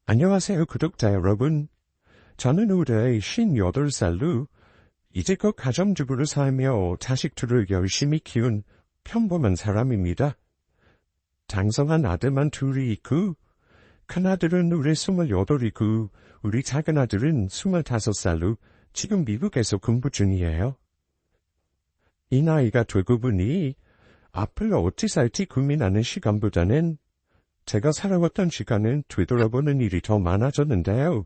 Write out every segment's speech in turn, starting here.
안녕하세요, 구독자 여러분. 저는 올해 58살로 이제껏 가정주부로 살며 자식 둘을 열심히 키운 평범한 사람입니다. 장성한 아들만 둘이 있고, 큰아들은 올해 28이고, 우리 작은아들은 25살로 지금 미국에서 공부 중이에요. 이 나이가 되고 보니 앞으로 어찌 살지 고민하는 시간보다는 제가 살아왔던 시간은 되돌아보는 일이 더 많아졌는데요.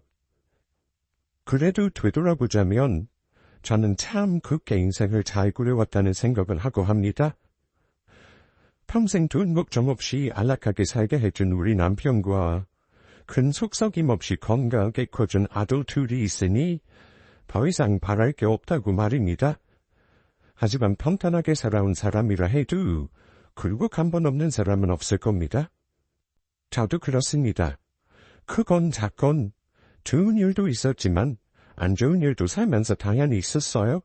그래도 되돌아보자면 저는 참 곱게 인생을 잘 꾸려왔다는 생각을 하고 합니다. 평생 돈 걱정 없이 안락하게 살게 해준 우리 남편과 큰 속썩임 없이 건강하게 커준 아들 둘이 있으니 더 이상 바랄 게 없다고 말입니다. 하지만 평탄하게 살아온 사람이라 해도 굴곡 한 번 없는 사람은 없을 겁니다. 저도 그렇습니다. 크건 작건 좋은 일도 있었지만 안 좋은 일도 살면서 당연히 있었어요.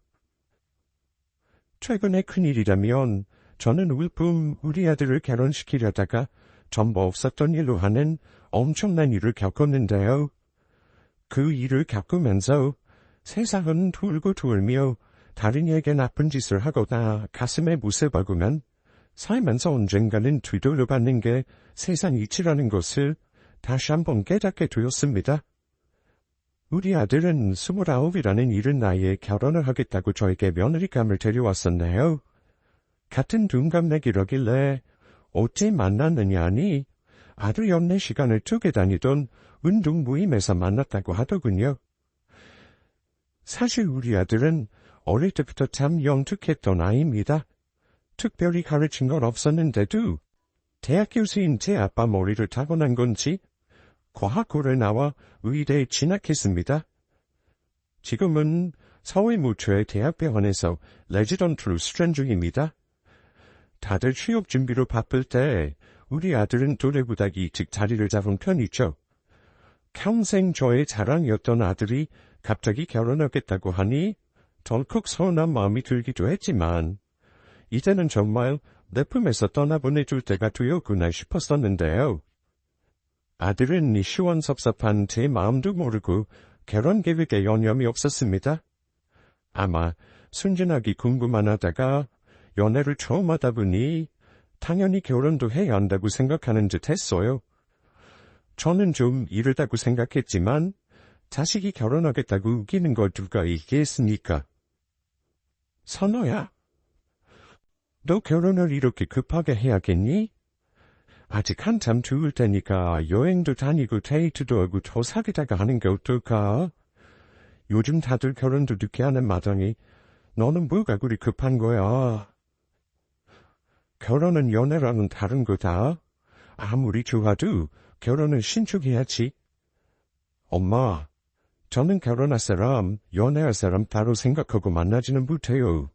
최근에 큰일이라면 저는 울품 우리 아들을 결혼시키려다가 전부 없었던 일로 하는 엄청난 일을 겪었는데요. 그 일을 겪으면서 세상은 돌고 돌며 다른 이에게 나쁜 짓을 하거나 가슴에 못을 박으면 살면서 언젠가는 뒤돌아받는 게 세상 이치라는 것을 다시 한번 깨닫게 되었습니다. 우리 아들은 29이라는 이른 나이에 결혼을 하겠다고 저에게 며느리감을 데려왔었네요. 같은 동갑내기라길래 어찌 만났느냐니 아들 연애 시간을 두게 다니던 운동 모임에서 만났다고 하더군요. 사실 우리 아들은 어릴 때부터 참 영특했던 아이입니다. 특별히 가르친 건 없었는데도 대학 교수인 제 아빠 머리를 타고난 건지 과학고를 나와 의대에 진학했습니다. 지금은 서울 모처의 대학병원에서 레지던트로 수련 중입니다. 다들 취업 준비로 바쁠 때 우리 아들은 또래보다 일찍 자리를 잡은 편이죠. 평생 저의 자랑이었던 아들이 갑자기 결혼하겠다고 하니 덜컥 서운한 마음이 들기도 했지만 이제는 정말 내 품에서 떠나보내줄 때가 되었구나 싶었었는데요. 아들은 시원섭섭한 제 마음도 모르고 결혼 계획에 여념이 없었습니다. 아마 순진하기 궁금만 하다가 연애를 처음 하다 보니 당연히 결혼도 해야 한다고 생각하는 듯 했어요. 저는 좀 이르다고 생각했지만 자식이 결혼하겠다고 우기는 걸 누가 얘기했으니까. 선호야, 너 결혼을 이렇게 급하게 해야겠니? 아직 한참 좋을 테니까 여행도 다니고 데이트도 하고 더 사귀다가 하는 게 어떨까? 요즘 다들 결혼도 늦게 하는 마당에 너는 뭐가 그리 급한 거야? 결혼은 연애랑은 다른 거다. 아무리 좋아도 결혼은 신축해야지. 엄마, 저는 결혼할 사람, 연애할 사람 따로 생각하고 만나지는 못해요.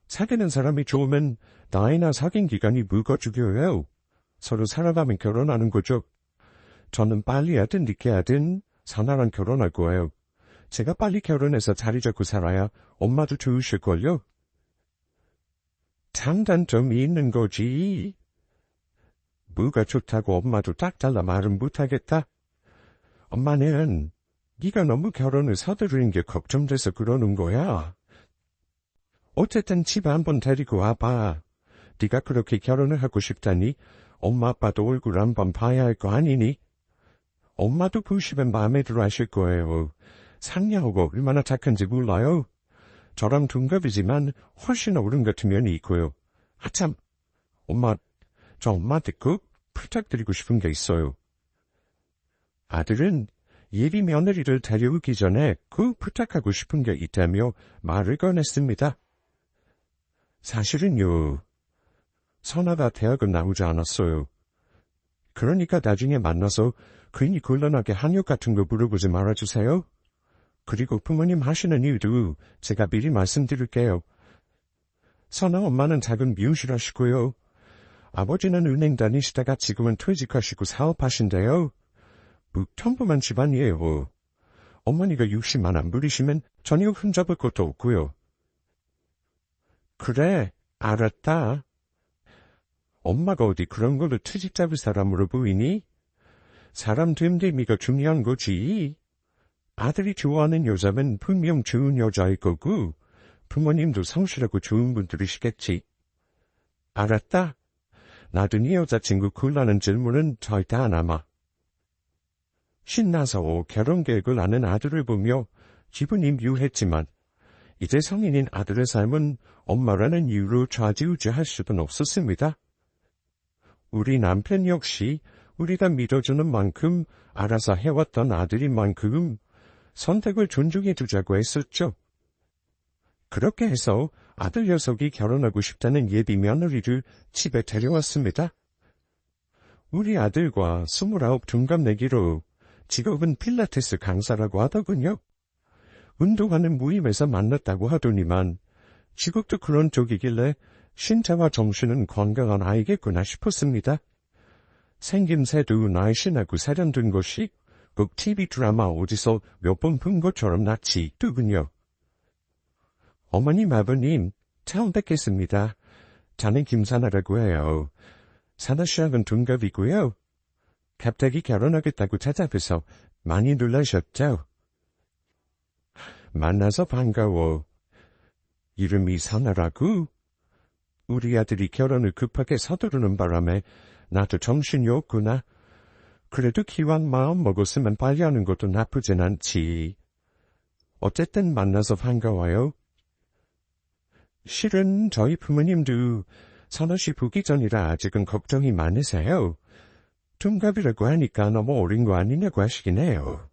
사귀는 사람이 좋으면 나이나 사귄 기간이 뭐가 중요해요. 서로 살아가면 결혼하는 거죠. 저는 빨리 하든 늦게 하든 선아랑 결혼할 거예요. 제가 빨리 결혼해서 자리 잡고 살아야 엄마도 좋으실걸요? 장단점이 있는 거지. 뭐가 좋다고 엄마도 딱 잘라 말은 못하겠다. 엄마는 네가 너무 결혼을 서두르는 게 걱정돼서 그러는 거야. 어쨌든 집에 한번 데리고 와봐. 네가 그렇게 결혼을 하고 싶다니 엄마 아빠도 얼굴 한번 봐야 할 거 아니니? 엄마도 보시면 마음에 들어 하실 거예요. 상냥하고 얼마나 착한지 몰라요? 저랑 동갑이지만 훨씬 어른 같은 면이 있고요. 아참, 엄마, 저 엄마한테 꼭 부탁드리고 싶은 게 있어요. 아들은 예비 며느리를 데려오기 전에 꼭 부탁하고 싶은 게 있다며 말을 꺼냈습니다. 사실은요, 선아가 대학은 나오지 않았어요. 그러니까 나중에 만나서 괜히 곤란하게 한욕 같은 거 물어보지 말아주세요. 그리고 부모님 하시는 일도 제가 미리 말씀드릴게요. 선아 엄마는 작은 미우실 하시고요. 아버지는 은행 다니시다가 지금은 퇴직하시고 사업하신대요. 평범한 집안이에요. 어머니가 60만 안 부리시면 전혀 흠잡을 것도 없고요. 그래, 알았다. 엄마가 어디 그런 걸로 트집 잡을 사람으로 보이니? 사람 됨됨이가 중요한 거지. 아들이 좋아하는 여자면 분명 좋은 여자일 거고, 부모님도 성실하고 좋은 분들이시겠지. 알았다. 나도 네 여자친구 굴라는 질문은 절대 안 하마. 신나서 결혼 계획을 아는 아들을 보며 기분이 묘했지만, 이제 성인인 아들의 삶은 엄마라는 이유로 좌지우지할 수는 없었습니다. 우리 남편 역시 우리가 믿어주는 만큼 알아서 해왔던 아들인 만큼 선택을 존중해 주자고 했었죠. 그렇게 해서 아들 녀석이 결혼하고 싶다는 예비 며느리를 집에 데려왔습니다. 우리 아들과 29 동갑내기로 직업은 필라테스 강사라고 하더군요. 운동하는 모임에서 만났다고 하더니만 직업도 그런 쪽이길래 신체와 정신은 건강한 아이겠구나 싶었습니다. 생김새도 날씬하고 세련된 것이 꼭 TV 드라마 어디서 몇 번 본 것처럼 낯이 뜨군요. 어머님, 아버님, 처음 뵙겠습니다. 저는 김사나라고 해요. 사나 씨하고는 동갑이고요. 갑자기 결혼하겠다고 찾아뵈서 많이 놀라셨죠? 만나서 반가워. 이름이 사나라고? 우리 아들이 결혼을 급하게 서두르는 바람에 나도 정신이 없구나. 그래도 기왕 마음 먹었으면 빨리 하는 것도 나쁘진 않지. 어쨌든 만나서 반가워요. 실은 저희 부모님도 사나씨 보기 전이라 아직은 걱정이 많으세요. 동갑이라고 하니까 너무 어린 거 아니냐고 하시긴 해요.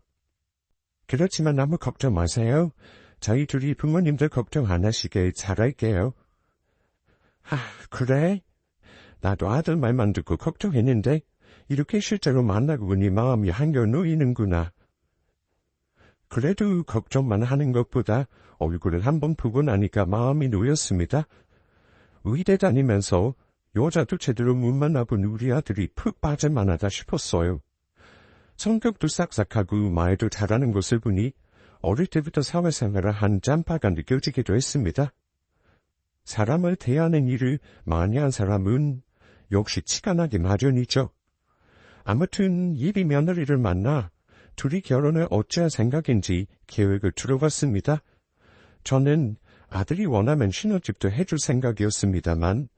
그렇지만 아무 걱정 마세요. 저희 둘이 부모님들 걱정 안 하시게 잘할게요. 그래? 나도 아들 말만 듣고 걱정했는데 이렇게 실제로 만나고 보니 마음이 한결 놓이는구나. 그래도 걱정만 하는 것보다 얼굴을 한번 보고 나니까 마음이 놓였습니다. 의대 다니면서 여자도 제대로 못 만나본 우리 아들이 푹 빠질만하다 싶었어요. 성격도 싹싹하고 말도 잘하는 것을 보니 어릴 때부터 사회생활을 한 짬바가 느껴지기도 했습니다. 사람을 대하는 일을 많이 한 사람은 역시 치가 나기 마련이죠. 아무튼 예비 며느리를 만나 둘이 결혼을 어찌할 생각인지 계획을 들어봤습니다. 저는 아들이 원하면 신혼집도 해줄 생각이었습니다만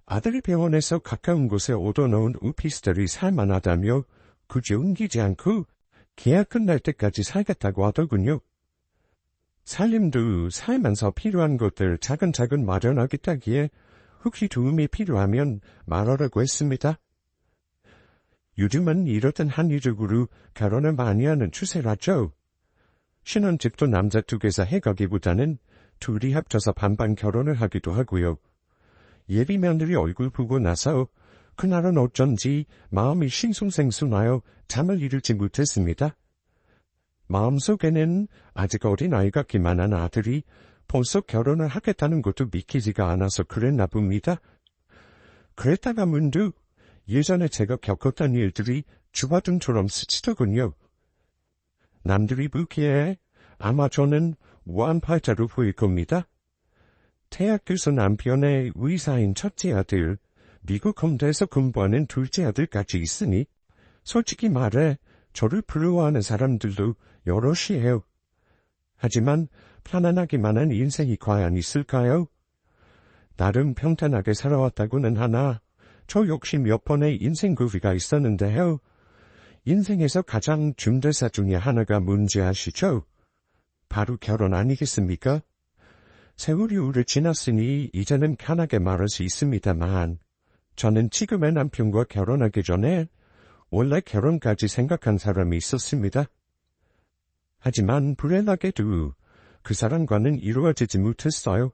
아들이 병원에서 가까운 곳에 얻어놓은 오피스텔이 살만하다며 굳이 옮기지 않고 계약 끝날 때까지 살겠다고 하더군요. 살림도 살면서 필요한 것들 차근차근 마련하겠다기에 혹시 도움이 필요하면 말하라고 했습니다. 요즘은 이렇듯 한의적으로 결혼을 많이 하는 추세라죠. 신혼집도 남자 쪽에서 해가기보다는 둘이 합쳐서 반반 결혼을 하기도 하고요. 예비 며느리 얼굴 보고 나서 그날은 어쩐지 마음이 싱숭생숭하여 잠을 이루지 못했습니다. 마음속에는 아직 어린아이 같기만 한 아들이 벌써 결혼을 하겠다는 것도 믿기지가 않아서 그랬나 봅니다. 그랬다가 문득 예전에 제가 겪었던 일들이 주마등처럼 스치더군요. 남들이 보기에 아마 저는 무한팔자로 보일 겁니다. 대학교에서 남편의 의사인 첫째 아들, 미국 공대에서 공부하는 둘째 아들까지 있으니 솔직히 말해 저를 부러워하는 사람들도 여럿이에요. 하지만 편안하기만 한 인생이 과연 있을까요? 나름 평탄하게 살아왔다고는 하나 저 역시 몇 번의 인생 고비가 있었는데요. 인생에서 가장 중대사 중에 하나가 뭔지 아시죠? 바로 결혼 아니겠습니까? 세월이 오래 지났으니 이제는 편하게 말할 수 있습니다만 저는 지금의 남편과 결혼하기 전에 원래 결혼까지 생각한 사람이 있었습니다. 하지만 불행하게도 그 사람과는 이루어지지 못했어요.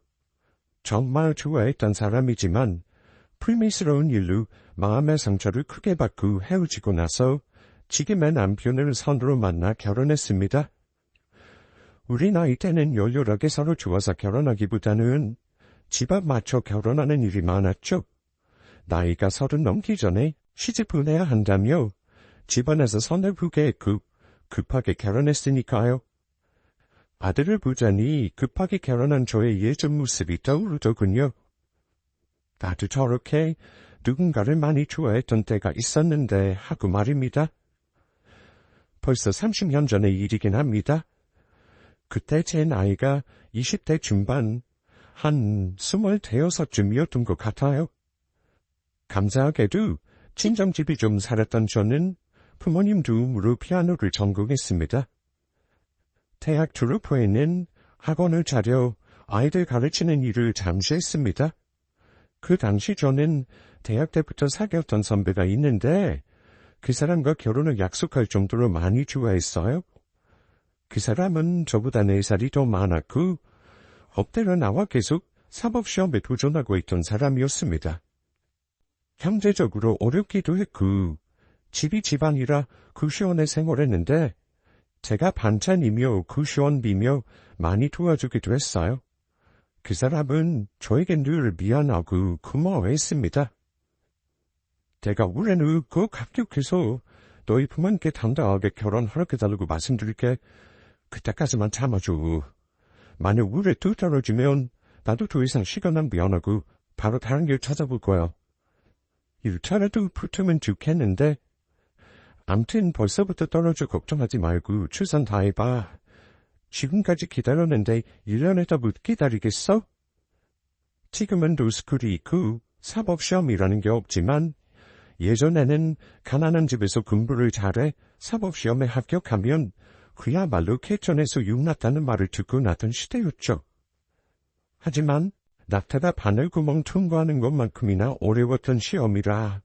정말 좋아했던 사람이지만 불미스러운 일로 마음의 상처를 크게 받고 헤어지고 나서 지금의 남편을 선으로 만나 결혼했습니다. 우리 나이 때는 열렬하게 서로 좋아서 결혼하기보다는 집 앞 맞춰 결혼하는 일이 많았죠. 나이가 30 넘기 전에 시집 보내야 한다며 집안에서 선을 보게 했고 급하게 결혼했으니까요. 아들을 보자니 급하게 결혼한 저의 예전 모습이 떠오르더군요. 나도 저렇게 누군가를 많이 좋아했던 때가 있었는데 하고 말입니다. 벌써 30년 전의 일이긴 합니다. 그때 제 나이가 20대 중반, 한 25쯤이었던 것 같아요. 감사하게도 친정집이 좀 살았던 저는 부모님 도움으로 피아노를 전공했습니다. 대학 졸업 후에는 학원을 차려 아이들 가르치는 일을 잠시 했습니다. 그 당시 저는 대학 때부터 사귀었던 선배가 있는데 그 사람과 결혼을 약속할 정도로 많이 좋아했어요. 그 사람은 저보다 4살이 더 많았고 업대로 나와 계속 사법시험에 도전하고 있던 사람이었습니다. 경제적으로 어렵기도 했고 집이 집안이라 구시원에 생활했는데 제가 반찬이며 구시원비며 많이 도와주기도 했어요. 그 사람은 저에게 늘 미안하고 고마워했습니다. 제가 올해는 꼭 합격해서 너희 부모님께 당당하게 결혼 허락해달라고 말씀드릴게. 그때까지만 참아줘. 만약 올해 또 떨어지면 나도 더 이상 시간 낭비 안 하고 바로 다른 길 찾아볼 거야. 일차라도 붙으면 좋겠는데 암튼 벌써부터 떨어져 걱정하지 말고 출산 다 해봐. 지금까지 기다렸는데 1년에 더 못 기다리겠어? 지금은 로스쿨이 있고 사법시험이라는 게 없지만 예전에는 가난한 집에서 공부를 잘해 사법시험에 합격하면 그야말로 개천에서 육났다는 말을 듣고 나던 시대였죠. 하지만 낙타가 바늘구멍 통과하는 것만큼이나 어려웠던 시험이라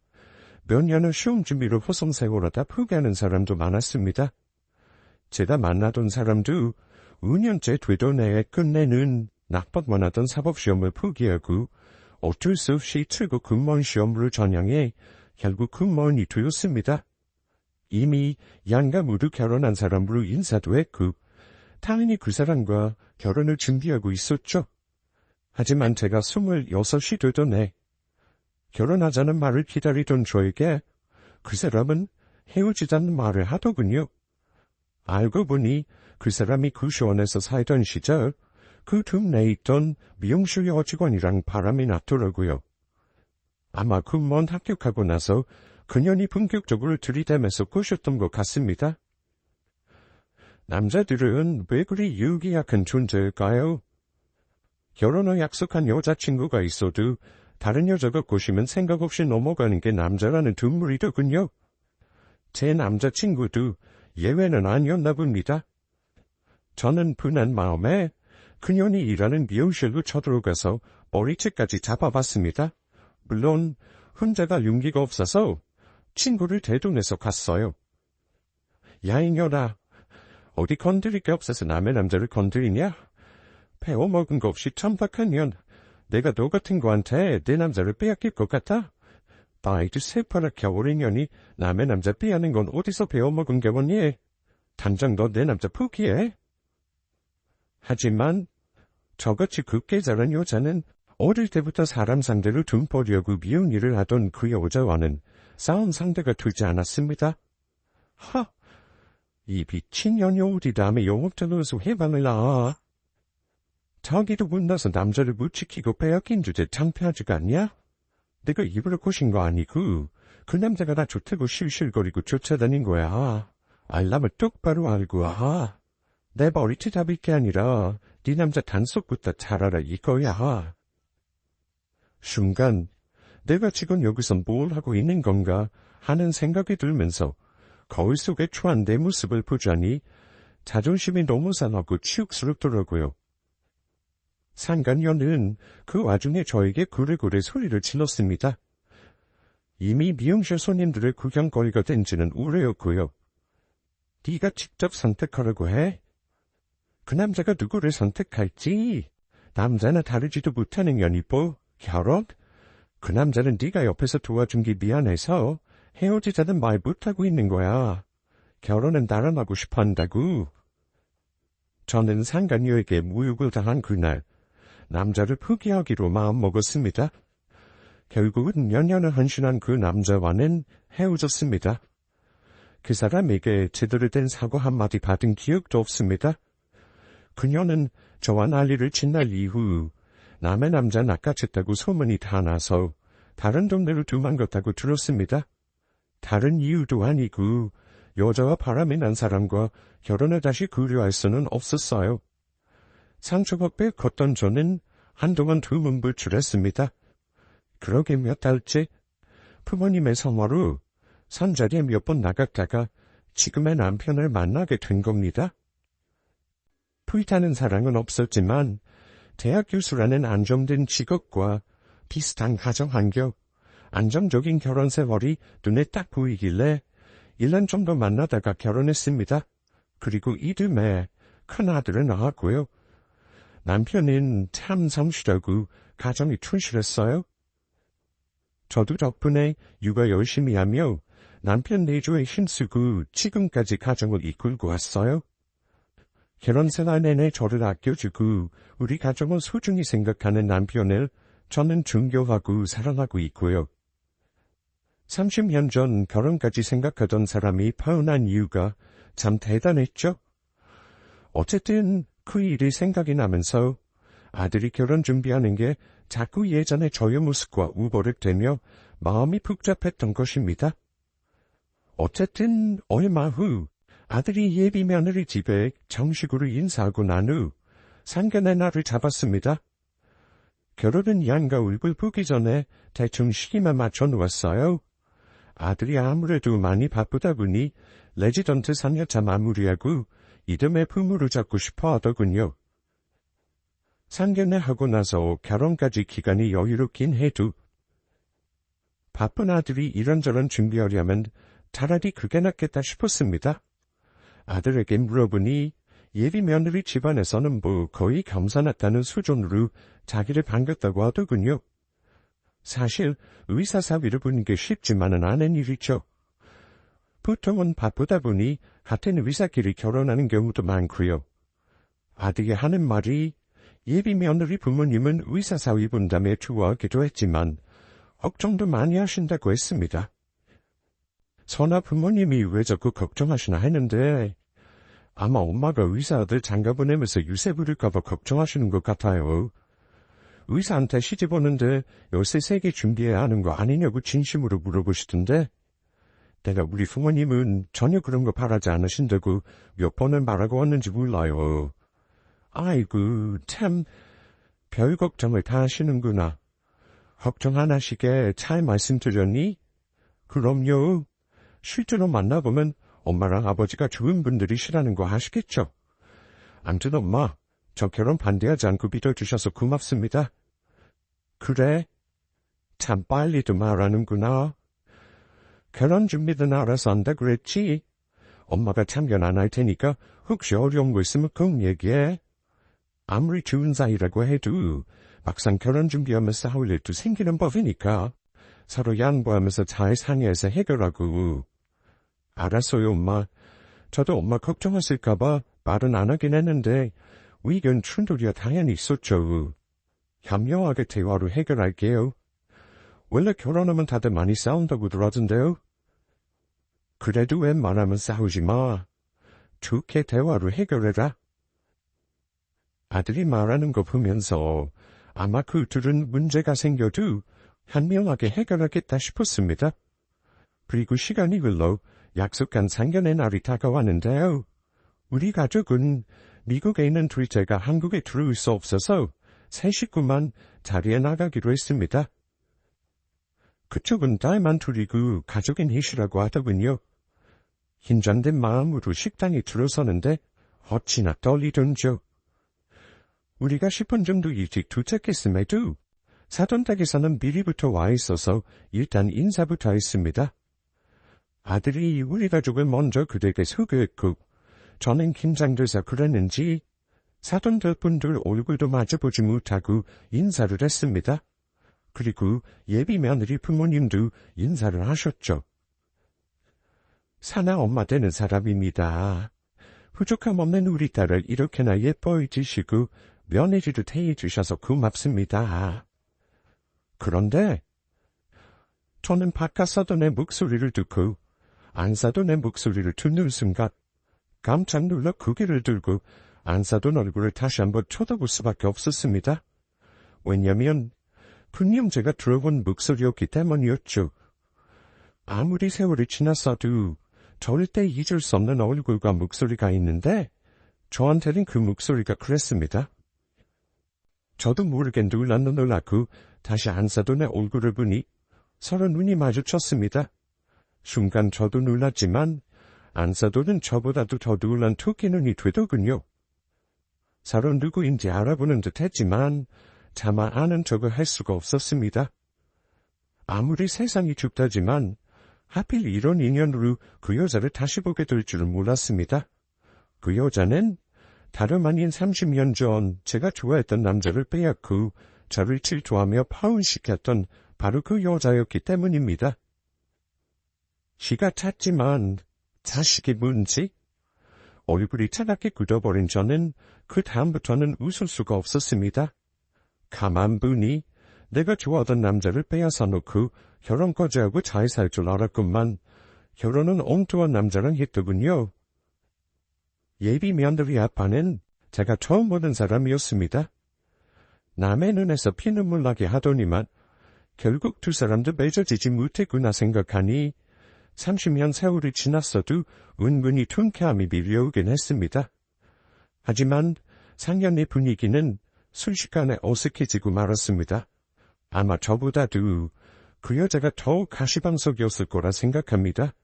몇 년을 시험 준비로 호송세월하다 포기하는 사람도 많았습니다. 제가 만나던 사람도 5년째 되던 해에 끝내는 낙법만 하던 사법시험을 포기하고 어쩔 수 없이 최고 공무원 시험으로 전향해 결국 공무원이 되었습니다. 이미 양가 모두 결혼한 사람으로 인사도 했고 당연히 그 사람과 결혼을 준비하고 있었죠. 하지만 제가 26이 되던 해 결혼하자는 말을 기다리던 저에게 그 사람은 헤어지자는 말을 하더군요. 알고 보니 그 사람이 구시원에서 살던 시절 그 동네에 있던 미용실 여직원이랑 바람이 났더라고요. 아마 공무원 합격하고 나서 그년이 본격적으로 들이대면서 꼬셨던 것 같습니다. 남자들은 왜 그리 유기약한 존재일까요? 결혼을 약속한 여자친구가 있어도 다른 여자가 꼬시면 생각 없이 넘어가는 게 남자라는 dun물이더군요. 제 남자친구도 예외는 아니었나 봅니다. 저는 분한 마음에 그년이 일하는 미용실로 쳐들어가서 머리채까지 잡아봤습니다. 물론 혼자가 용기가 없어서 친구를 대동해서 갔어요. 야 이년아, 어디 건드릴 게 없어서 남의 남자를 건드리냐? 배워먹은 거 없이 천박한 년. 내가 너 같은 거한테 내 남자를 빼앗길 것 같아? 나이도 새파랗게 어린 년이 남의 남자 빼앗는 건 어디서 배워먹은 게 뭐니? 당장 너 내 남자 포기해. 하지만 저같이 곱게 자란 여자는 어릴 때부터 사람 상대로 돈 벌려고 미운 일을 하던 그 여자와는 싸움 상대가 되지 않았습니다. 하! 이 미친년이 어디 남의 영업자로서 해방을 놔. 자기도 못나서 남자를 못 지키고 빼앗긴 주제 창피하지가 않냐? 내가 입으로 꼬신 거 아니고 그 남자가 나 좋다고 실실거리고 쫓아다닌 거야. 알람을 똑바로 알고 내 머리채 잡을 게 아니라 네 남자 단속부터 잘 알아 이거야. 순간 내가 지금 여기서 뭘 하고 있는 건가 하는 생각이 들면서 거울 속에 초한 내 모습을 보자니 자존심이 너무 상하고 치욕스럽더라고요. 상간녀는 그 와중에 저에게 구레구레 소리를 질렀습니다. 이미 미용실 손님들의 구경거리가 된 지는 오래였고요. 네가 직접 선택하라고 해? 그 남자가 누구를 선택할지? 남자나 다르지도 못하는 년이 뭐? 결혼? 그 남자는 네가 옆에서 도와준 게 미안해서 헤어지자는 말 못하고 있는 거야. 결혼은 나랑 하고 싶어 한다고. 저는 상간녀에게 모욕을 당한 그날 남자를 포기하기로 마음먹었습니다. 결국은 몇 년을 헌신한 그 남자와는 헤어졌습니다. 그 사람에게 제대로 된 사과 한마디 받은 기억도 없습니다. 그녀는 저와 난리를 친 날 이후 남의 남자 낚아챘다고 소문이 다 나서 다른 동네로 도망갔다고 들었습니다. 다른 이유도 아니고 여자와 바람이 난 사람과 결혼을 다시 고려할 수는 없었어요. 상처받게 컸던 저는 한동안 두문불출했습니다. 그러게 몇 달째 부모님의 성화로 산자리에 몇 번 나갔다가 지금의 남편을 만나게 된 겁니다. 불타는 사랑은 없었지만 대학 교수라는 안정된 직업과 비슷한 가정환경, 안정적인 결혼 세월이 눈에 딱 보이길래 1년 정도 만나다가 결혼했습니다. 그리고 이듬해 큰아들을 낳았고요. 남편은 참 성실하고 가정이 충실했어요. 저도 덕분에 육아 열심히 하며 남편 내조에 힘쓰고 지금까지 가정을 이끌고 왔어요. 결혼 생활 내내 저를 아껴주고 우리 가정을 소중히 생각하는 남편을 저는 존경하고 사랑하고 있고요. 30년 전 결혼까지 생각하던 사람이 파혼한 이유가 참 대단했죠. 어쨌든 그 일이 생각이 나면서 아들이 결혼 준비하는 게 자꾸 예전의 저의 모습과 우버릇되며 마음이 복잡했던 것입니다. 어쨌든 얼마 후 아들이 예비 며느리 집에 정식으로 인사하고 난 후 상견례 날을 잡았습니다. 결혼은 양가을 보기 전에 대충 시기만 맞춰 놓았어요. 아들이 아무래도 많이 바쁘다 보니 레지던트 3년차 마무리하고 이듬해 부모를 잡고 싶어 하더군요. 상견례 하고 나서 결혼까지 기간이 여유롭긴 해도 바쁜 아들이 이런저런 준비하려면 차라리 그게 낫겠다 싶었습니다. 아들에게 물어보니 예비 며느리 집안에서는 거의 겸사났다는 수준으로 자기를 반겼다고 하더군요. 사실 의사 사위를 보는 게 쉽지만은 않은 일이죠. 보통은 바쁘다 보니 같은 의사끼리 결혼하는 경우도 많고요. 아들이 하는 말이 예비 며느리 부모님은 의사 사위 분담에 좋아하기도 했지만 걱정도 많이 하신다고 했습니다. 선아 부모님이 왜 자꾸 걱정하시나 했는데 아마 엄마가 의사 아들 장가 보내면서 유세 부릴까봐 걱정하시는 것 같아요. 의사한테 시집 오는데 요새 세게 준비해야 하는 거 아니냐고 진심으로 물어보시던데 내가 우리 부모님은 전혀 그런 거 바라지 않으신다고 몇 번을 말하고 왔는지 몰라요. 아이고 참 별 걱정을 다 하시는구나. 걱정 안 하시게 잘 말씀드렸니? 그럼요. 실제로 만나보면 엄마랑 아버지가 좋은 분들이시라는 거 아시겠죠? 암튼 엄마, 저 결혼 반대하지 않고 믿어주셔서 고맙습니다. 그래? 참 빨리도 말하는구나. 결혼 준비는 알아서 한다 그랬지? 엄마가 참견 안 할 테니까 혹시 어려운 거 있으면 꼭 얘기해. 아무리 좋은 사이라고 해도 막상 결혼 준비하며 싸울 일도 생기는 법이니까 서로 양보하면서 잘 상의해서 해결하고. 알았어요, 엄마. 저도 엄마 걱정하실까봐 말은 안 하긴 했는데 의견 충돌이야 당연히 있었죠. 현명하게 대화로 해결할게요. 원래 결혼하면 다들 많이 싸운다고 들었던데요. 그래도 웬만하면 싸우지 마. 좋게 대화로 해결해라. 아들이 말하는 거 보면서 아마 그 둘은 문제가 생겨도 현명하게 해결하겠다 싶었습니다. 그리고 시간이 흘러 약속한 상견례 날이 다가왔는데요. 우리 가족은 미국에 있는 둘째가 한국에 들어올 수 없어서 세 식구만 자리에 나가기로 했습니다. 그쪽은 딸만 둘이고 가족인 넷이라고 하더군요. 긴장된 마음으로 식당에 들어서는데 어찌나 떨리던죠. 우리가 10분 정도 일찍 도착했음에도 사돈 댁에서는 미리부터 와 있어서 일단 인사부터 했습니다. 아들이 우리 가족을 먼저 그들에게 소개했고 저는 긴장돼서 그랬는지 사돈들 분들 얼굴도 마주보지 못하고 인사를 했습니다. 그리고 예비 며느리 부모님도 인사를 하셨죠. 사나 엄마 되는 사람입니다. 부족함 없는 우리 딸을 이렇게나 예뻐해 주시고 며느리도 대해 주셔서 고맙습니다. 그런데 저는 바깥 사돈의 목소리를 듣고 안사돈의 목소리를 듣는 순간 깜짝 놀라 고개를 들고 안사돈 얼굴을 다시 한번 쳐다볼 수밖에 없었습니다. 왜냐면 분명 제가 들어본 목소리였기 때문이었죠. 아무리 세월이 지났어도 절대 잊을 수 없는 얼굴과 목소리가 있는데 저한테는 그 목소리가 그랬습니다. 저도 모르게 놀라고 다시 안사돈의 얼굴을 보니 서로 눈이 마주쳤습니다. 순간 저도 놀랐지만 안사돈은 저보다도 더 놀란 토끼 눈이 되더군요. 서로 누구인지 알아보는 듯 했지만 차마 아는 척을 할 수가 없었습니다. 아무리 세상이 춥다지만 하필 이런 인연으로 그 여자를 다시 보게 될 줄은 몰랐습니다. 그 여자는 다름 아닌 30년 전 제가 좋아했던 남자를 빼앗고 저를 질투하며 파혼시켰던 바로 그 여자였기 때문입니다. 시가 찼지만 자식이 뭔지? 얼굴이 차갑게 굳어버린 저는 그 다음부터는 웃을 수가 없었습니다. 가만 보니 내가 좋아하던 남자를 빼앗아 놓고 결혼까지 하고 잘 살 줄 알았건만 결혼은 엉뚱한 남자랑 했더군요. 예비 며느리 아빠는 제가 처음 보는 사람이었습니다. 남의 눈에서 피눈물 나게 하더니만 결국 두 사람도 맺어지지 못했구나 생각하니 30년 세월이 지났어도 은근히 통쾌함이 밀려오긴 했습니다. 하지만 상견례 분위기는 순식간에 어색해지고 말았습니다. 아마 저보다도 그 여자가 더욱 가시방석이었을 거라 생각합니다.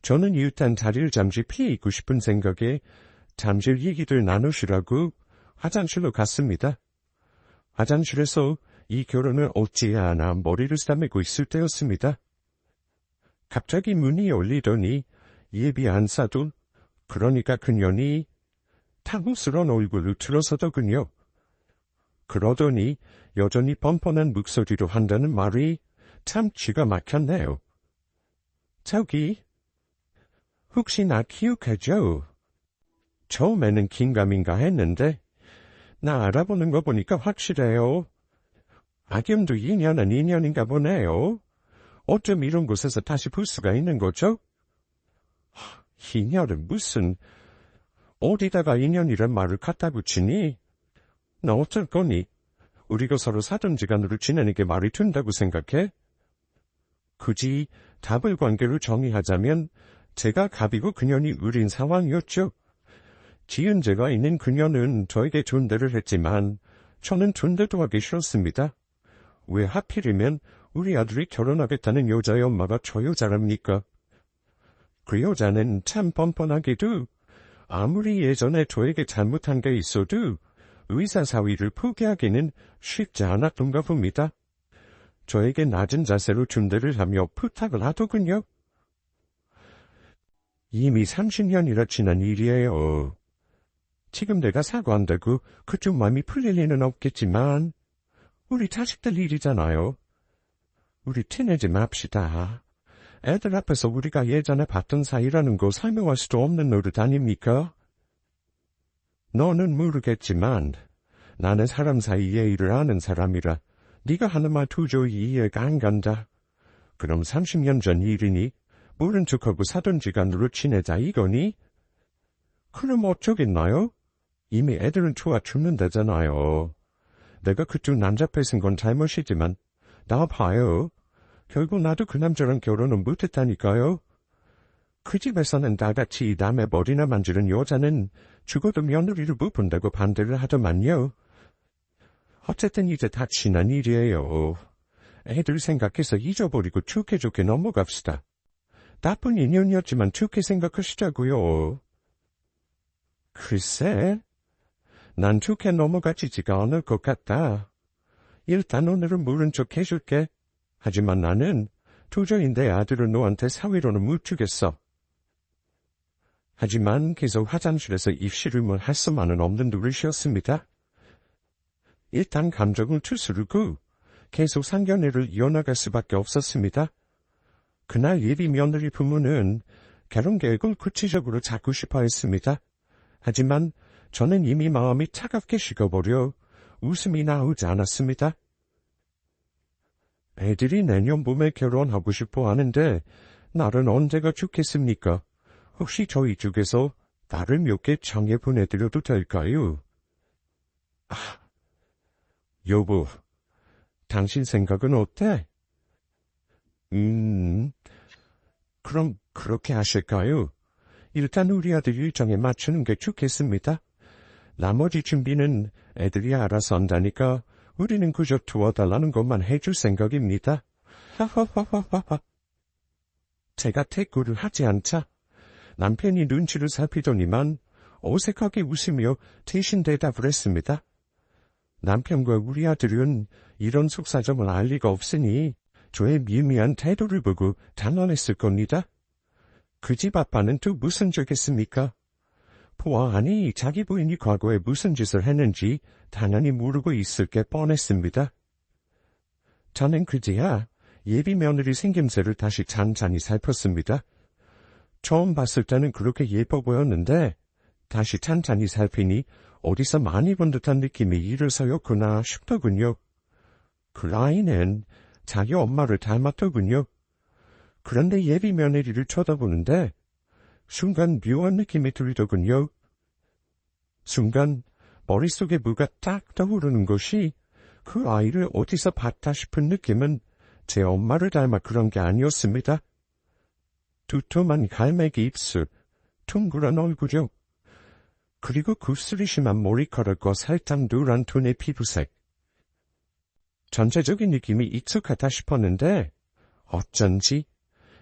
저는 일단 자리를 잠시 피해 있고 싶은 생각에 잠실 얘기들 나누시라고 화장실로 갔습니다. 화장실에서 이 결혼을 어찌하나 머리를 싸매고 있을 때였습니다. 갑자기 문이 열리더니 예비 안사돈, 그러니까 그년이 탕후스런 얼굴로 들어서더군요. 그러더니 여전히 뻔뻔한 목소리로 한다는 말이 참 기가 막혔네요. 저기, 혹시 나 기억하죠? 처음에는 긴가민가 했는데 나 알아보는 거 보니까 확실해요. 악염도 2년은 2년인가 보네요. 어쩜 이런 곳에서 다시 볼 수가 있는 거죠? 2년은 무슨, 어디다가 2년이란 말을 갖다 붙이니? 나 어쩔 거니? 우리가 서로 사돈지간으로 지내는 게 말이 된다고 생각해? 굳이 답을 관계로 정의하자면 제가 갑이고 그년이 을인 상황이었죠. 지은재가 있는 그년은 저에게 존대를 했지만 저는 존대도 하기 싫었습니다. 왜 하필이면 우리 아들이 결혼하겠다는 여자의 엄마가 저 여자랍니까? 그 여자는 참 뻔뻔하게도 아무리 예전에 저에게 잘못한 게 있어도 의사 사위를 포기하기는 쉽지 않았던가 봅니다. 저에게 낮은 자세로 존대를 하며 부탁을 하더군요. 이미 30년이나 지난 일이에요. 지금 내가 사과한다고 그쪽 마음이 풀릴 리는 없겠지만 우리 자식들 일이잖아요. 우리 티내지 맙시다. 애들 앞에서 우리가 예전에 봤던 사이라는 거 설명할 수도 없는 노릇 아닙니까? 너는 모르겠지만 나는 사람 사이 예의를 아는 사람이라 네가 하는 말 도저히 이해가 안 간다. 그럼 30년 전 일이니 모른 척하고 사돈지간으로 지내자 이거니? 그럼 어쩌겠나요? 이미 애들은 좋아 죽는다잖아요. 내가 그쪽 남자 뺏은 건 잘못이지만 나 봐요. 결국 나도 그 남자랑 결혼은 못했다니까요. 그 집에서는 나같이 남의 머리나 만지는 여자는 죽어도 며느리를 못 본다고 반대를 하더만요. 어쨌든 이제 다 지난 일이에요. 애들 생각해서 잊어버리고 좋게 넘어갑시다. 나쁜 인연이었지만 좋게 생각하시자고요. 글쎄, 난 좋게 넘어가지지가 않을 것 같다. 일단 오늘은 모른 척 해줄게. 하지만 나는 도저히 내 아들을 너한테 사위로는 못 주겠어. 하지만 계속 화장실에서 입씨름을 할 수만은 없는 노릇이었습니다. 일단 감정을 추스르고 계속 상견례를 이어나갈 수밖에 없었습니다. 그날 예비 며느리 부모는 결혼 계획을 구체적으로 잡고 싶어 했습니다. 하지만 저는 이미 마음이 차갑게 식어버려 웃음이 나오지 않았습니다. 애들이 내년 봄에 결혼하고 싶어 하는데 날은 언제가 좋겠습니까? 혹시 저희 쪽에서 날을 몇 개 정해 보내드려도 될까요? 여보, 당신 생각은 어때? 그럼 그렇게 하실까요? 일단 우리 아들 일정에 맞추는 게 좋겠습니다. 나머지 준비는 애들이 알아서 한다니까 우리는 그저 도와달라는 것만 해줄 생각입니다. 하하하하하. 제가 대꾸를 하지 않자 남편이 눈치를 살피더니만 어색하게 웃으며 대신 대답을 했습니다. 남편과 우리 아들은 이런 속사정을 알 리가 없으니 저의 미미한 태도를 보고 단언했을 겁니다. 그 집 아빠는 또 무슨 죄겠습니까? 보아하니 자기 부인이 과거에 무슨 짓을 했는지 당연히 모르고 있을 게 뻔했습니다. 저는 그제야 예비 며느리 생김새를 다시 찬찬히 살폈습니다. 처음 봤을 때는 그렇게 예뻐 보였는데 다시 찬찬히 살피니 어디서 많이 본 듯한 느낌이 일어서였구나 싶더군요. 그 아이는 자기 엄마를 닮았더군요. 그런데 예비 며느리를 쳐다보는데 순간 묘한 느낌이 들더군요. 순간 머릿속에 뭐가 딱 떠오르는 것이 그 아이를 어디서 봤다 싶은 느낌은 제 엄마를 닮아 그런 게 아니었습니다. 두툼한 갈매기 입술, 둥그런 얼굴이요. 그리고 굽슬이 심한 머리카락과 살짝 노란 톤의 피부색. 전체적인 느낌이 익숙하다 싶었는데 어쩐지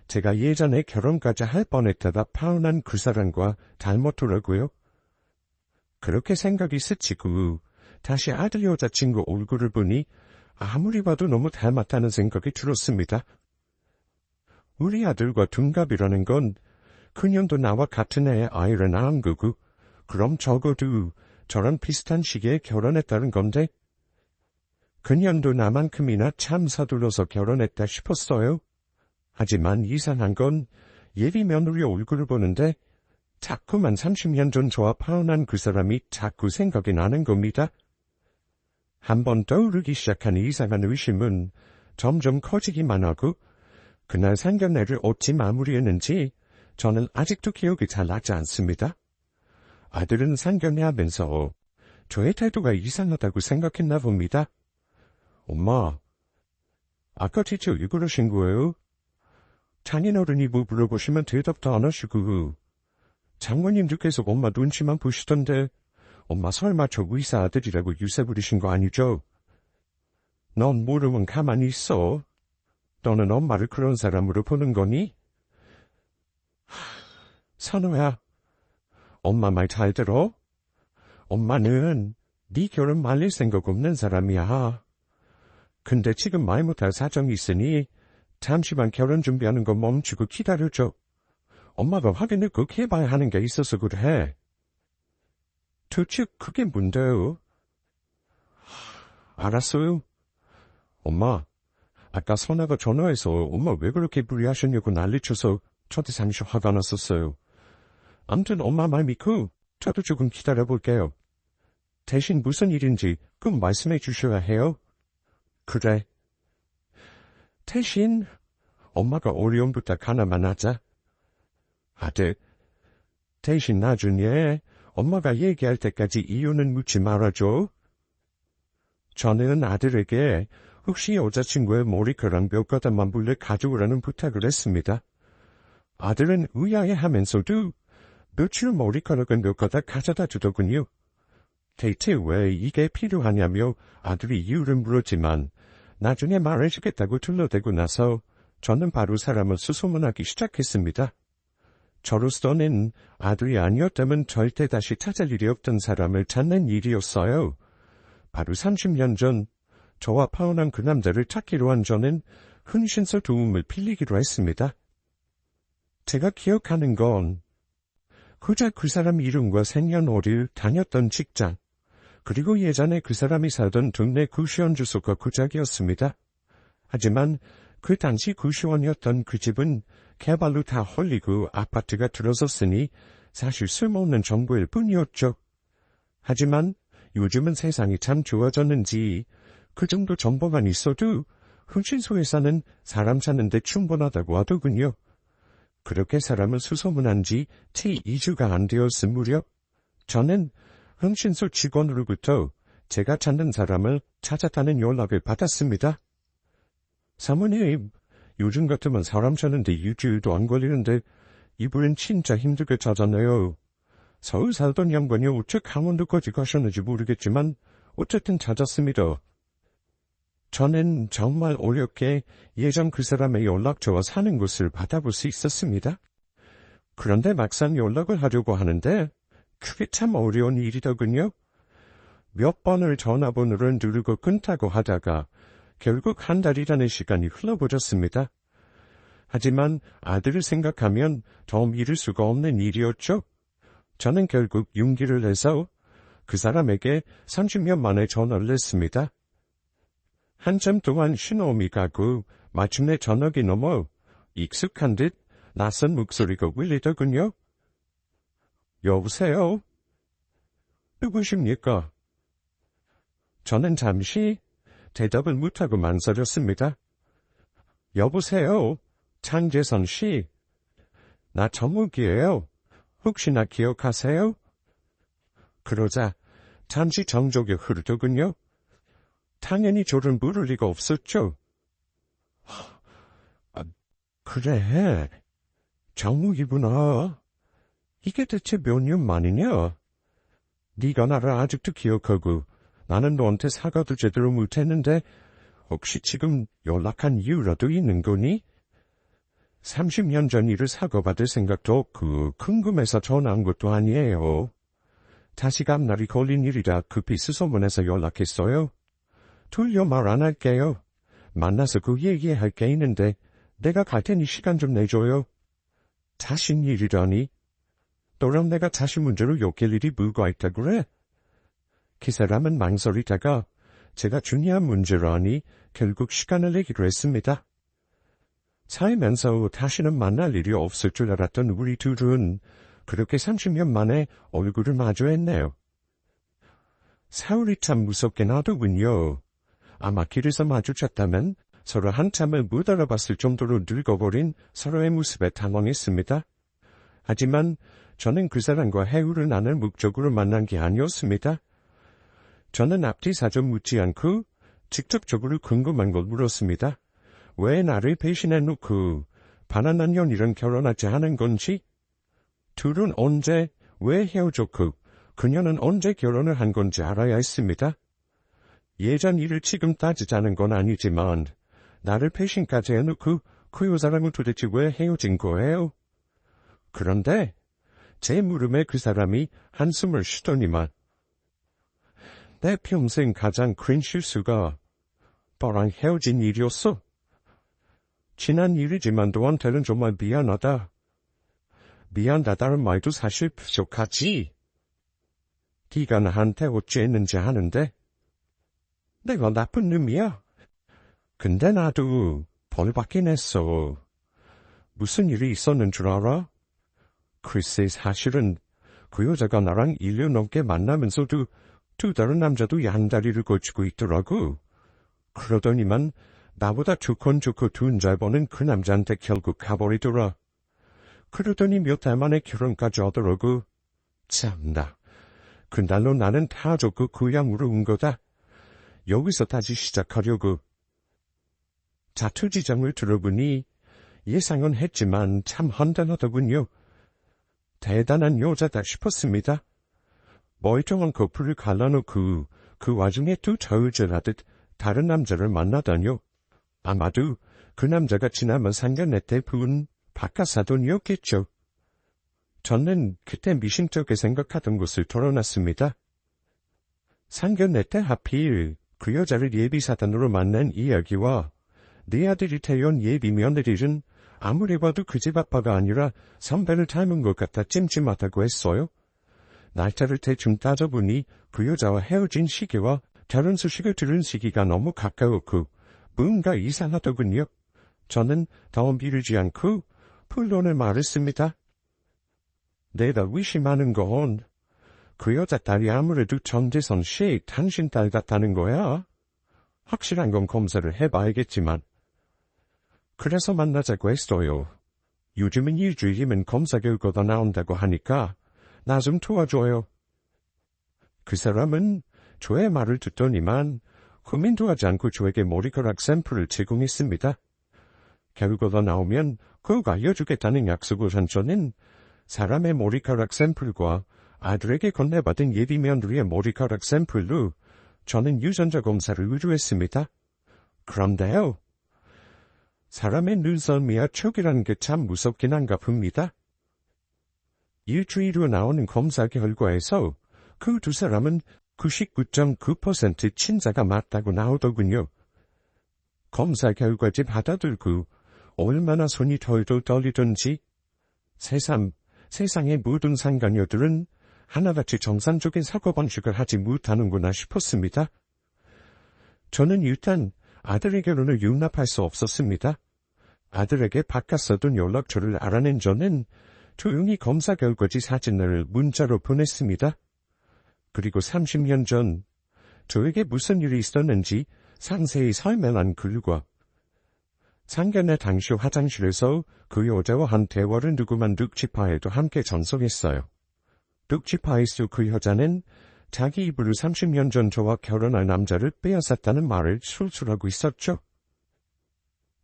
제가 예전에 결혼까지 할 뻔했다가 파혼한 그 사람과 닮았더라고요. 그렇게 생각이 스치고 다시 아들 여자친구 얼굴을 보니 아무리 봐도 너무 닮았다는 생각이 들었습니다. 우리 아들과 둔갑이라는 건 그년도 나와 같은 해에 아이를 낳은 거고 그럼 적어도 저랑 비슷한 시기에 결혼했다는 건데 그년도 나만큼이나 참 서둘러서 결혼했다 싶었어요. 하지만 이상한 건 예비 며느리 얼굴을 보는데 자꾸만 30년 전 저와 파혼한 그 사람이 자꾸 생각이 나는 겁니다. 한번 떠오르기 시작한 이상한 의심은 점점 커지기만 하고 그날 상견례를 어찌 마무리했는지 저는 아직도 기억이 잘 나지 않습니다. 아들은 상견례하면서 저의 태도가 이상하다고 생각했나 봅니다. 엄마, 아까 대체 왜 그러신 거예요? 장인어른이 뭐 물어보시면 대답도 안 하시고 장모님도 계속 엄마 눈치만 보시던데 엄마 설마 저 의사 아들이라고 유세 부리신 거 아니죠? 넌 모르면 가만히 있어. 너는 엄마를 그런 사람으로 보는 거니? 선호야, 엄마 말 잘 들어? 엄마는 네 결혼 말릴 생각 없는 사람이야. 근데 지금 말 못할 사정이 있으니 잠시만 결혼 준비하는 거 멈추고 기다려줘. 엄마가 확인을 꼭 해봐야 하는 게 있어서 그래. 도대체 그게 뭔데요? 알았어요. 엄마, 아까 선아가 전화해서 엄마 왜 그렇게 무리하셨냐고 난리쳐서 저한테 잠시 화가 났었어요. 암튼 엄마 말 믿고 저도 조금 기다려볼게요. 대신 무슨 일인지 꼭 말씀해 주셔야 해요. 그래. 대신 엄마가 어려운 부탁 하나만 하자. 아들, 대신 나중에 엄마가 얘기할 때까지 이유는 묻지 말아줘. 저는 아들에게 혹시 여자친구의 머리카락 몇 가닥만 몰래 가져오라는 부탁을 했습니다. 아들은 의아해하면서도 며칠 머리카락은 몇 가닥 가져다 주더군요. 대체 왜 이게 필요하냐며 아들이 이유를 물었지만 나중에 말해주겠다고 둘러대고 나서 저는 바로 사람을 수소문하기 시작했습니다. 저로서는 아들이 아니었다면 절대 다시 찾을 일이 없던 사람을 찾는 일이었어요. 바로 30년 전 저와 파혼한 그 남자를 찾기로 한 저는 흔신서 도움을 빌리기로 했습니다. 제가 기억하는 건 그저 그 사람 이름과 생년월일, 다녔던 직장, 그리고 예전에 그 사람이 살던 동네 구시원 주소가 고작이었습니다. 하지만 그 당시 구시원이었던 그 집은 개발로 다 헐리고 아파트가 들어섰으니 사실 쓸모없는 정보일 뿐이었죠. 하지만 요즘은 세상이 참 좋아졌는지 그 정도 정보만 있어도 흥신소에서는 사람 찾는데 충분하다고 하더군요. 그렇게 사람을 수소문한 지 채 2주가 안 되었을 무렵 저는 흥신소 직원으로부터 제가 찾는 사람을 찾았다는 연락을 받았습니다. 사모님, 요즘 같으면 사람 사는데 일주일도 안 걸리는데 이번엔 진짜 힘들게 찾았네요. 서울 살던 양반이 어째 강원도까지 가셨는지 모르겠지만 어쨌든 찾았습니다. 저는 정말 어렵게 예전 그 사람의 연락처와 사는 곳을 받아볼 수 있었습니다. 그런데 막상 연락을 하려고 하는데 그게 참 어려운 일이더군요. 몇 번을 전화번호를 누르고 끊다고 하다가 결국 한 달이라는 시간이 흘러버렸습니다. 하지만 아들을 생각하면 더 미룰 수가 없는 일이었죠. 저는 결국 용기를 내서 그 사람에게 30년 만에 전화를 했습니다. 한참 동안 신호음이 가고 마침내 저녁이 넘어 익숙한 듯 낯선 목소리가 울리더군요. 여보세요? 누구십니까? 저는 잠시 대답을 못하고 망설였습니다. 여보세요? 장재선 씨? 나 정욱이에요. 혹시 나 기억하세요? 그러자 잠시 정적이 흐르더군요. 당연히 저를 물을 리가 없었죠. 그래, 정욱이구나. 이게 대체 몇 년 만이냐? 네가 나를 아직도 기억하고 나는 너한테 사과도 제대로 못했는데 혹시 지금 연락한 이유라도 있는 거니? 30년 전 일을 사과받을 생각도 없고 궁금해서 전화한 것도 아니에요. 다시 앞날이 걸린 일이라 급히 수소문해서 연락했어요. 돌려 말 안 할게요. 만나서 그 얘기할 게 있는데 내가 갈 테니 시간 좀 내줘요. 자신 일이라니? 너랑 내가 자신 문제로 엮일 일이 뭐가 있다 그래? 그 사람은 망설이다가 제가 중요한 문제라니 결국 시간을 내기로 했습니다. 살면서 다시는 만날 일이 없을 줄 알았던 우리 둘은 그렇게 30년 만에 얼굴을 마주했네요. 세월이 참 무섭긴 하더군요. 아마 길에서 마주쳤다면 서로 한참을 못 알아봤을 정도로 늙어버린 서로의 모습에 당황했습니다. 하지만 저는 그 사람과 해우를 나눌 목적으로 만난 게 아니었습니다. 저는 앞뒤 사정 묻지 않고 직접적으로 궁금한 걸 물었습니다. 왜 나를 배신해놓고 바나나 년이랑 결혼하지 않은 건지? 둘은 언제, 왜 헤어졌고 그녀는 언제 결혼을 한 건지 알아야 했습니다. 예전 일을 지금 따지자는 건 아니지만 나를 배신까지 해놓고 그 여자랑은 도대체 왜 헤어진 거예요? 그런데 제 물음에 그 사람이 한숨을 쉬더니만 내 평생 가장 큰 실수가 너랑 헤어진 일이었어. 지난 일이지만 너한테는 정말 미안하다. 미안하다는 말도 사실 부족하지. 네가 나한테 어찌했는지 아는데 내가 나쁜 놈이야. 근데 나도 벌 받긴 했어. 무슨 일이 있었는 줄 알아? 글쎄 사실은 그 여자가 나랑 1년 넘게 만나면서도 두 다른 남자도 양다리를 걸치고 있더라고. 그러더니만 나보다 두 건 좋고 돈 잘 버는 그 남자한테 결국 가버리더라. 그러더니 몇 달 만에 결혼까지 하더라고. 참나. 그날로 나는 다 줬고 고향으로 온 거다. 여기서 다시 시작하려고. 자투지장을 들어보니 예상은 했지만 참 헌단하더군요. 대단한 여자다 싶었습니다. 멀쩡한 커플을 갈라놓고 그 와중에 또 저울질하듯 다른 남자를 만나다뇨. 아마도 그 남자가 지난번 상견례 때 부은 바깥사돈이었겠죠. 저는 그때 미심쩍게 생각하던 것을 털어놨습니다. 상견례 때 하필 그 여자를 예비사단으로 만난 이야기와 네 아들이 태어난 예비 며느리는 아무리 봐도 그 집 아빠가 아니라 선배를 닮은 것 같아 찜찜하다고 했어요. 날짜를 대충 따져보니 그 여자와 헤어진 시기와 결혼 소식을 들은 시기가 너무 가까웠고 뭔가 이상하더군요. 저는 더 미루지 않고 본론을 말했습니다. 내가 의심하는 건 그 여자 딸이 아무래도 정재선 씨 당신 딸 같다는 거야. 확실한 건 검사를 해봐야겠지만. 그래서 만나자고 했어요. 요즘은 일주일이면 검사 결과가 나온다고 하니까 나 좀 도와줘요. 그 사람은 저의 말을 듣더니만 고민도 하지 않고 저에게 머리카락 샘플을 제공했습니다. 결과가 나오면 그거 알려주겠다는 약속을 한 저는 사람의 머리카락 샘플과 아들에게 건네받은 예비 며느리의 머리카락 샘플로 저는 유전자 검사를 의뢰했습니다. 그런데요, 사람의 눈썰미와 촉이라는 게 참 무섭긴 한가 봅니다. 일주일 후 나오는 검사 결과에서 그 두 사람은 99.9% 친자가 맞다고 나오더군요. 검사 결과지 받아들고 얼마나 손이 덜덜 떨리던지 세상의 모든 상간녀들은 하나같이 정상적인 사고방식을 하지 못하는구나 싶었습니다. 저는 일단 아들의 결혼을 용납할 수 없었습니다. 아들에게 바꿨었던 연락처를 알아낸 저는 조용히 검사 결과지 사진을 문자로 보냈습니다. 그리고 30년 전 저에게 무슨 일이 있었는지 상세히 설명한 글과 상견례 당시 화장실에서 그 여자와 한 대화를 누구만 늑지파에도 함께 전송했어요. 늑지파에서 그 여자는 자기 입으로 30년 전 저와 결혼할 남자를 빼앗았다는 말을 술술하고 있었죠.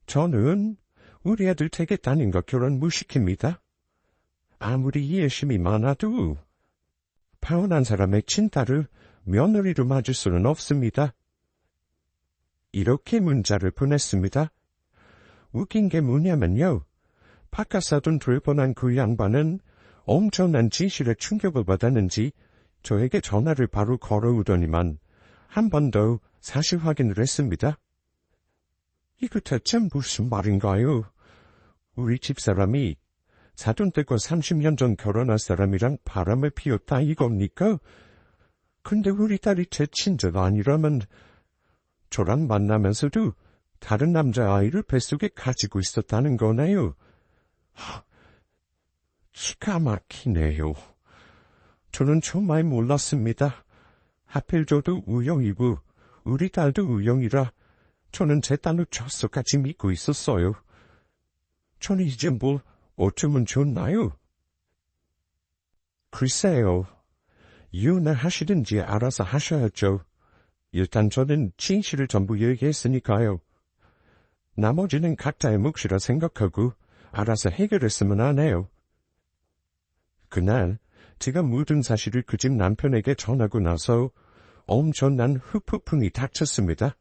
저는 우리 아들 댁에 따님과 결혼 무시킵니다. 아무리 이해심이 많아도 파혼한 사람의 친딸을 며느리로 맞을 수는 없습니다. 이렇게 문자를 보냈습니다. 웃긴 게 뭐냐면요. 바깥사돈 둘 뻔한 그 양반은 엄청난 진실에 충격을 받았는지 저에게 전화를 바로 걸어오더니만 한 번 더 사실 확인을 했습니다. 이거 대체 무슨 말인가요? 우리 집사람이 사돈댁과 30년 전 결혼한 사람이랑 바람을 피웠다 이겁니까? 근데 우리 딸이 제 친자가 아니라면 저랑 만나면서도 다른 남자아이를 뱃속에 가지고 있었다는 거네요. 기가 막히네요. 저는 정말 몰랐습니다. 하필 저도 우영이고 우리 딸도 우영이라 저는 제 딸을 젖소까지 믿고 있었어요. 저는 이제 뭘 어쩌면 좋나요? 글쎄요. 이혼을 하시든지 알아서 하셔야죠. 일단 저는 진실을 전부 얘기했으니까요. 나머지는 각자의 몫이라 생각하고 알아서 해결했으면 하네요. 그날 제가 모든 사실을 그 집 남편에게 전하고 나서 엄청난 후폭풍이 닥쳤습니다.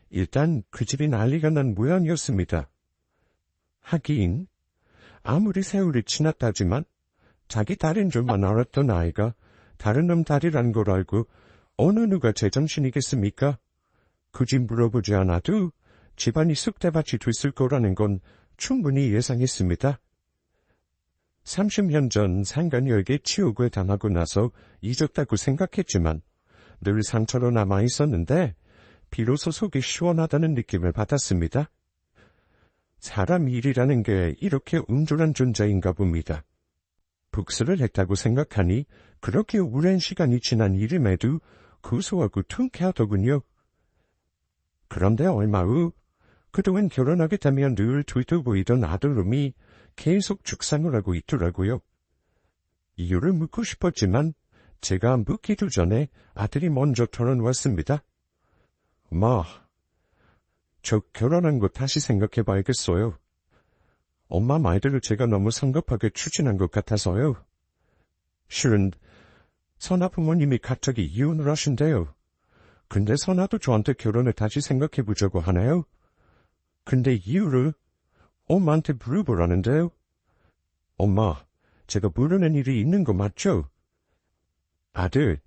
일단 그 집이 난리가 난 모양이었습니다. 하긴 아무리 세월이 지났다지만 자기 딸인 줄만 알았던 아이가 다른 놈 딸이란 걸 알고 어느 누가 제정신이겠습니까? 굳이 물어보지 않아도 집안이 쑥대밭이 됐을 거라는 건 충분히 예상했습니다. 30년 전 상간녀에게 치욕을 당하고 나서 잊었다고 생각했지만 늘 상처로 남아있었는데 비로소 속이 시원하다는 느낌을 받았습니다. 사람 일이라는 게 이렇게 옹졸한 존재인가 봅니다. 복수를 했다고 생각하니 그렇게 오랜 시간이 지난 이름에도 고소하고 통쾌하더군요. 그런데 얼마 후 그동안 결혼하게 되면 늘 둘도 보이던 아들놈이 계속 죽상을 하고 있더라고요. 이유를 묻고 싶었지만 제가 묻기도 전에 아들이 먼저 털어놓았습니다. 엄마, 저 결혼한 거 다시 생각해봐야겠어요. 엄마 말대로 제가 너무 성급하게 추진한 것 같아서요. 실은 선아 부모님이 갑자기 이혼을 하신대요. 근데 선아도 저한테 결혼을 다시 생각해보자고 하네요. 근데 이유를 엄마한테 물어보라는데요. 엄마, 제가 모르는 일이 있는 거 맞죠? 아들,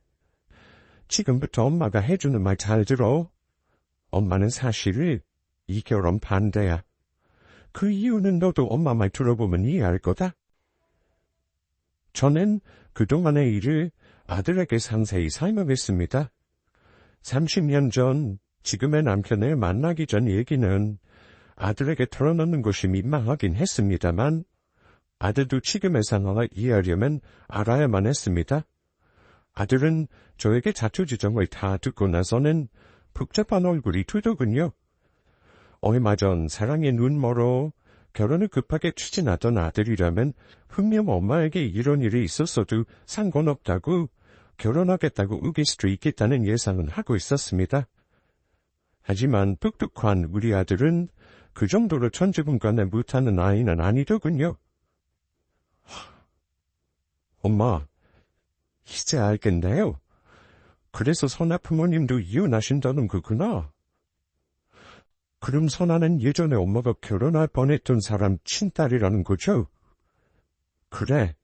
지금부터 엄마가 해주는 말 잘 들어. 엄마는 사실 이 결혼 반대야. 그 이유는 너도 엄마 말 들어보면 이해할 거다. 저는 그동안의 일을 아들에게 상세히 설명했습니다. 30년 전 지금의 남편을 만나기 전 얘기는 아들에게 털어놓는 것이 민망하긴 했습니다만 아들도 지금의 상황을 이해하려면 알아야만 했습니다. 아들은 저에게 자초지종을 다 듣고 나서는 복잡한 얼굴이 트더군요. 얼마 전 사랑에 눈 멀어 결혼을 급하게 추진하던 아들이라면 분명 엄마에게 이런 일이 있었어도 상관없다고 결혼하겠다고 우길 수도 있겠다는 예상은 하고 있었습니다. 하지만 똑똑한 우리 아들은 그 정도로 천지분간에 못하는 아이는 아니더군요. 엄마, 이제 알겠네요. 그래서 선아 부모님도 이혼하신다는 거구나. 그럼 선아는 예전에 엄마가 결혼할 뻔했던 사람 친딸이라는 거죠? 그래.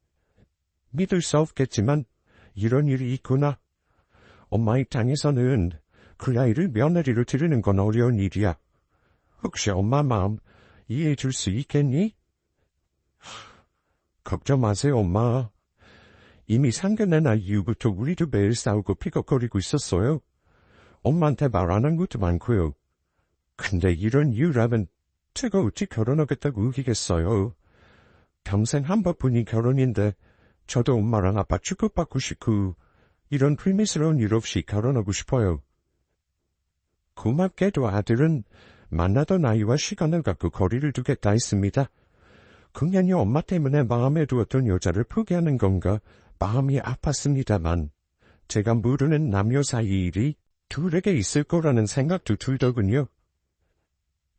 믿을 수 없겠지만 이런 일이 있구나. 엄마 입장에서는 그 아이를 며느리로 들이는 건 어려운 일이야. 혹시 엄마 마음 이해해 줄 수 있겠니? 걱정 마세요, 엄마. 이미 상견례 날 이후부터 우리도 매일 싸우고 피걱거리고 있었어요. 엄마한테 말 안 한 것도 많고요. 근데 이런 이유라면 제가 어찌 결혼하겠다고 우기겠어요. 평생 한 번뿐인 결혼인데 저도 엄마랑 아빠 축복받고 싶고 이런 불미스러운 일 없이 결혼하고 싶어요. 고맙게도 아들은 만나던 아이와 시간을 갖고 거리를 두겠다 했습니다. 그냥이 엄마 때문에 마음에 두었던 여자를 포기하는 건가 마음이 아팠습니다만 제가 모르는 남녀 사이 일이 둘에게 있을 거라는 생각도 들더군요.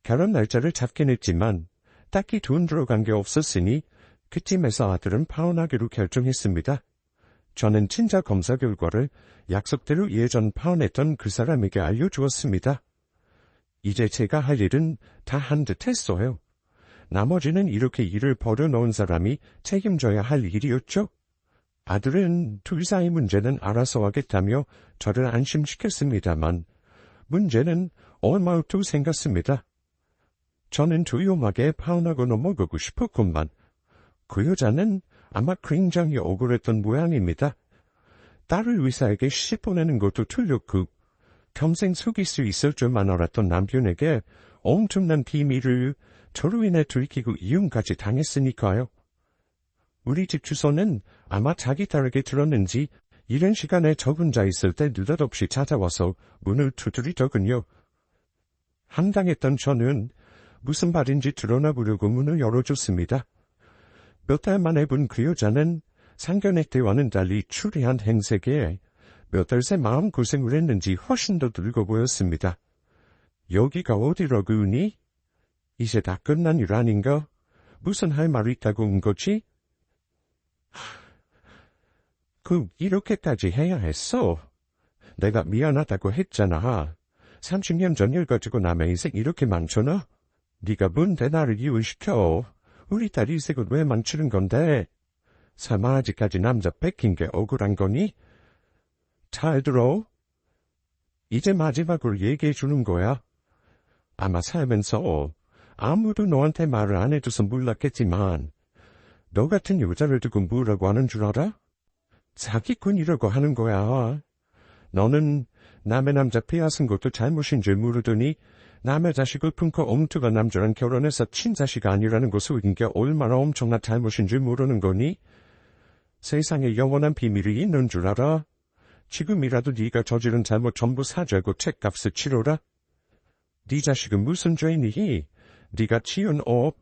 결혼 날짜를 잡긴 했지만 딱히 돈 들어간 게 없었으니 그쯤에서 아들은 파혼하기로 결정했습니다. 저는 친자 검사 결과를 약속대로 예전 파혼했던 그 사람에게 알려주었습니다. 이제 제가 할 일은 다 한 듯 했어요. 나머지는 이렇게 일을 벌여놓은 사람이 책임져야 할 일이었죠. 아들은 둘 사이 문제는 알아서 하겠다며 저를 안심시켰습니다만 문제는 얼마부터 생겼습니다. 저는 조용하게 파혼하고 넘어가고 싶었건만 그 여자는 아마 굉장히 억울했던 모양입니다. 딸을 의사에게 시집 보내는 것도 틀렸고 평생 속일 수 있을 줄만 알았던 남편에게 엄청난 비밀을 저로 인해 들키고 이혼까지 당했으니까요. 우리 집 주소는 아마 자기 딸에게 들었는지 이른 시간에 저 혼자 있을 때 느닷없이 찾아와서 문을 두드리더군요. 황당했던 저는 무슨 말인지 드러나 보려고 문을 열어줬습니다. 몇 달 만에 본 그 여자는 상견례 때와는 달리 추리한 행색에 몇 달 새 마음고생을 했는지 훨씬 더 늙어 보였습니다. 여기가 어디라고 우니? 이제 다 끝난 일 아닌가? 무슨 할 말 있다고 온 거지? 이렇게까지 해야 했어. 내가 미안하다고 했잖아. 30년 전 일 가지고 남의 인생 이렇게 망쳐놔? 네가 뭔데 나를 이혼시켜? 우리 딸 인생을 왜 망치는 건데? 설마 아직까지 남자 뺏긴 게 억울한 거니? 잘 들어. 이제 마지막으로 얘기해 주는 거야. 아마 살면서 아무도 너한테 말을 안 해줘서 몰랐겠지만 너 같은 여자를 두고 뭐라고 하는 줄 알아? 사기꾼이라고 하는 거야. 너는 남의 남자 빼앗은 것도 잘못인 줄 모르더니 남의 자식을 품고 엉뚱한 남자랑 결혼해서 친자식 아니라는 거 속인 게 얼마나 엄청난 잘못인 줄 모르는 거니? 세상에 영원한 비밀이 있는 줄 알아? 지금이라도 네가 저지른 잘못 전부 사죄하고 책값을 치러라. 네 자식은 무슨 죄니? 네가 치운 업,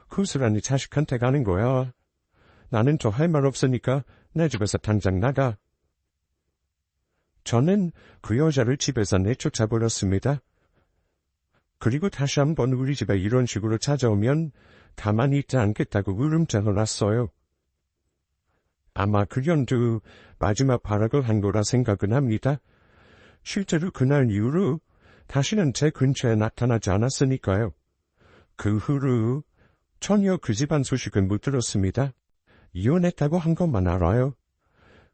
고스란히 자식한테 가는 거야. 나는 더 할 말 없으니까 내 집에서 당장 나가. 저는 그 여자를 집에서 내쫓아버렸습니다. 그리고 다시 한번 우리 집에 이런 식으로 찾아오면 가만히 있지 않겠다고 울음장을 놨어요. 아마 그 연도 마지막 발악을 한 거라 생각은 합니다. 실제로 그날 이후로 다시는 제 근처에 나타나지 않았으니까요. 그 후로 전혀 그 집안 소식은 못 들었습니다. 이혼했다고 한 것만 알아요.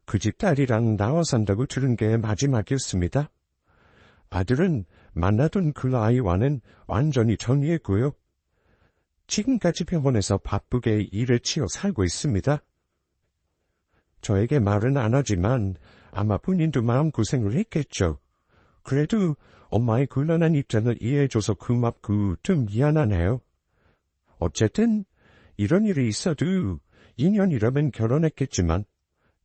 그 집 딸이랑 나와 산다고 들은 게 마지막이었습니다. 아들은 만나던 그 아이와는 완전히 정리했고요. 지금까지 병원에서 바쁘게 일에 치여 살고 있습니다. 저에게 말은 안 하지만 아마 본인도 마음고생을 했겠죠. 그래도 엄마의 곤란한 입장을 이해해줘서 고맙고 좀 미안하네요. 어쨌든 이런 일이 있어도 인연이라면 결혼했겠지만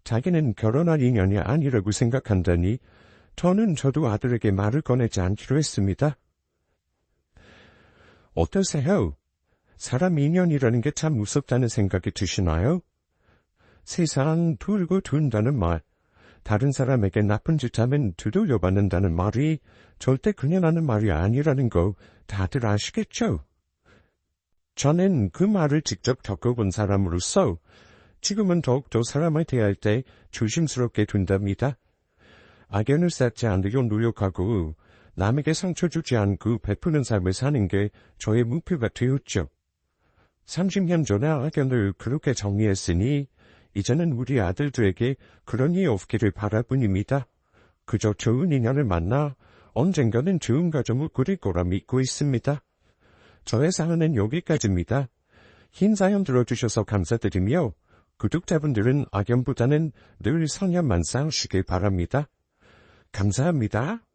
자기는 결혼할 인연이 아니라고 생각한다니 저도 아들에게 말을 꺼내지 않기로 했습니다. 어떠세요? 사람 인연이라는 게 참 무섭다는 생각이 드시나요? 세상 돌고 돈다는 말, 다른 사람에게 나쁜 짓 하면 되돌려받는다는 말이 절대 그냥 하는 말이 아니라는 거 다들 아시겠죠? 저는 그 말을 직접 겪어본 사람으로서 지금은 더욱더 사람을 대할 때 조심스럽게 된답니다. 악연을 쌓지 않으려 노력하고 남에게 상처 주지 않고 베푸는 삶을 사는 게 저의 목표가 되었죠. 30년 전에 악연을 그렇게 정리했으니 이제는 우리 아들들에게 그런 일 없기를 바라뿐입니다. 그저 좋은 인연을 만나 언젠가는 좋은 가정을 꾸릴 거라 믿고 있습니다. 저의 사연은 여기까지입니다. 흰 사연 들어주셔서 감사드리며 구독자분들은 악연보다는 늘 선연만 쌓으시길 바랍니다. 감사합니다.